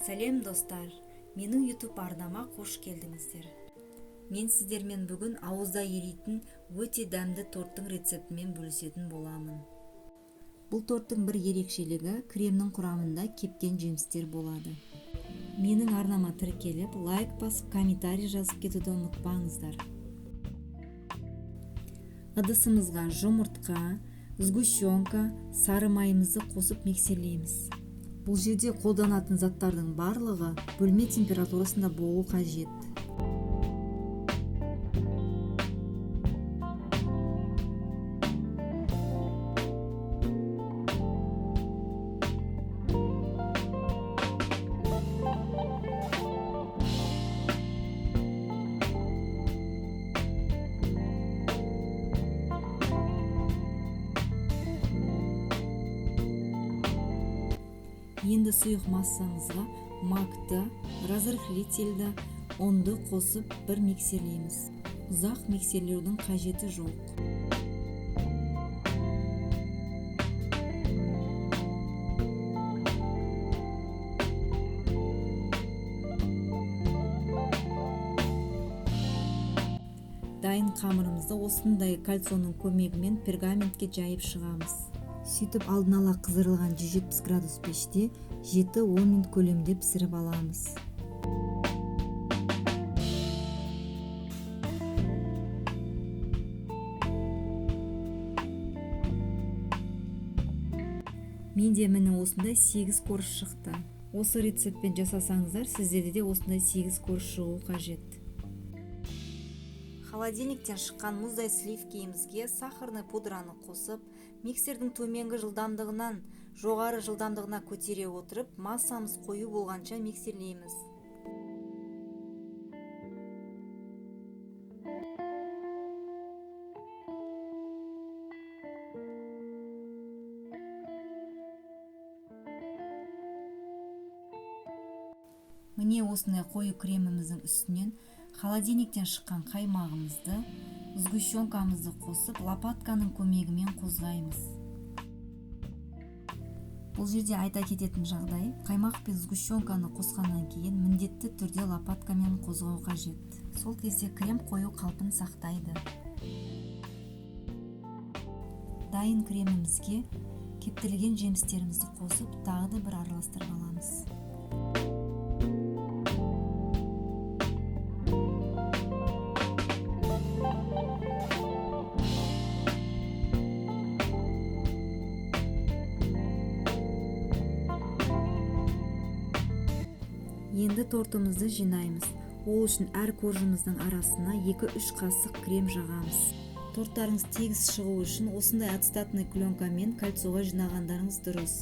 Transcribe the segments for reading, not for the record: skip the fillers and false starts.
Сәлем достар, менің YouTube арнама қош келдіңіздер. Мен сіздермен бүгін ауызда еритін өте дәмді торттың рецептімен бөлісетін боламын. Бұл торттың бір ерекшелігі кремнің құрамында кепкен жемістер болады. Менің арнама тіркеліп, лайк басып, комментарий жазып кетуді ұмытпаңыздар. Ыдысымызға жұмыртқа, сгущенка, сары майымызды қосып миксерлейміз. Бұл жерде қолданатын заттардың барлығы бөлме температурасында болу қажет. Енді сұйық массамызға макты, разрыхлительді, ұнды қосып бір миксерлейміз. Ұзақ миксерлеудің қажеті жоқ. Дайын қамырымызды осындай кальцоның көмегімен пергаментке жайып шығамыз. Сөйтіп алдын ала қыздырылған 170 градус пеште 7-10 минут көлемде пісіріп аламыз. Менде міне осындай 8 корж шықты. Осы рецептпен жасасаңыздар, сіздерде де осындай 8 корж шығу қажет. Холодильниктен шыққан мұздай сливкемізге сахарный пудраны қосып, миксердің төменгі жылдамдығынан жоғары жылдамдығына көтере отырып, массамыз қою болғанша миксерлейміз. Міне осындай қою креміміздің үстінен холодильниктен шыққан қаймағымызды, сгущенкамызды қосып, лопатканың көмегімен қозғаймыз. Бұл жерде айта кететін жағдай, қаймақ пен сгущенканы қосқаннан кейін міндетті түрде лопаткамен қозғау қажет. Сол кезде крем қою қалпын сақтайды. Дайын кремімізге кептірілген жемістерімізді қосып, тағы да бір араластырып аламыз. Енді тортымызды жинаймыз. Ол үшін әр коржымыздың арасына 2-3 қасық крем жағамыз. Торттарыңыз тегіс шығу үшін осындай ацетатный пленкамен кольцоға жинағандарыңыз дұрыс.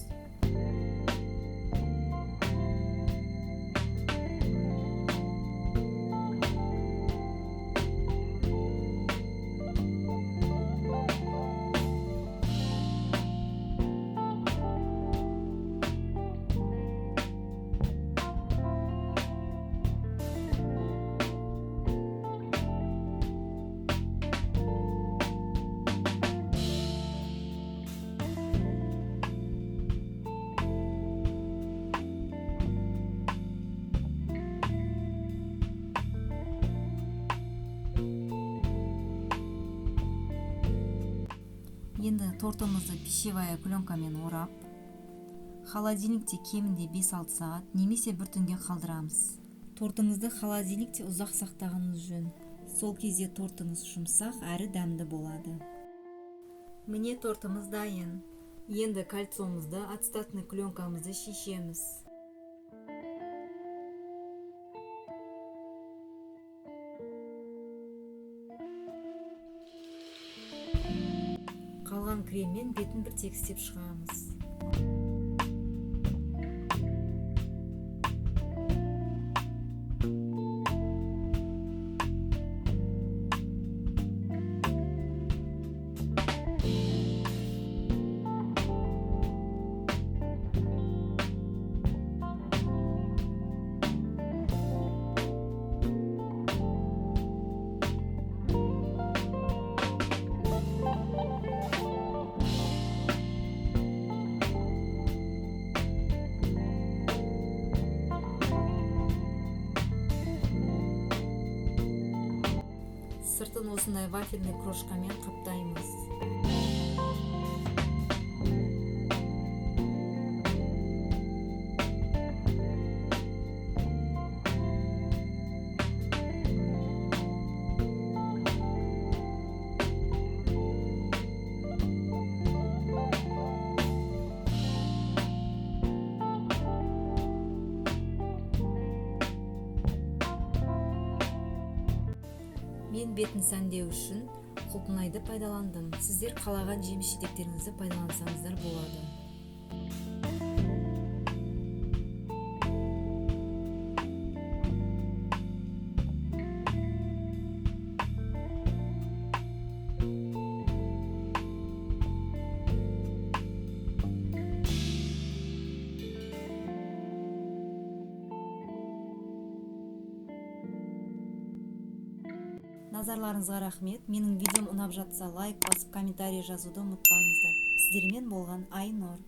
Енді тортымызды пищевая пленкамен орап, холодильникте кемінде 5-6 сағат немесе бір түнге қалдырамыз. Тортыңызды холодильникте ұзақ сақтағаныңыз жөн. Сол кезде тортыңыз жұмсақ әрі дәмді болады. Міне тортымыз дайын. Енді кальцомызды, ацетатный пленкамызды шешеміз. Қалған креммен бетін бір тегістеп шығамыз. Сыртын осындай вафельный крошкамен каптайбыз. Мен бетін сәндеу үшін құлпынайды пайдаландым. Сіздер қалаған жеміс-жидектеріңізді пайдалансаңыздар болады. Назарларыңызға рахмет. Менің видеом ұнап жатса лайк басып, комментарий жазуды ұмытпаңыздар. Сіздермен болған Айнұр.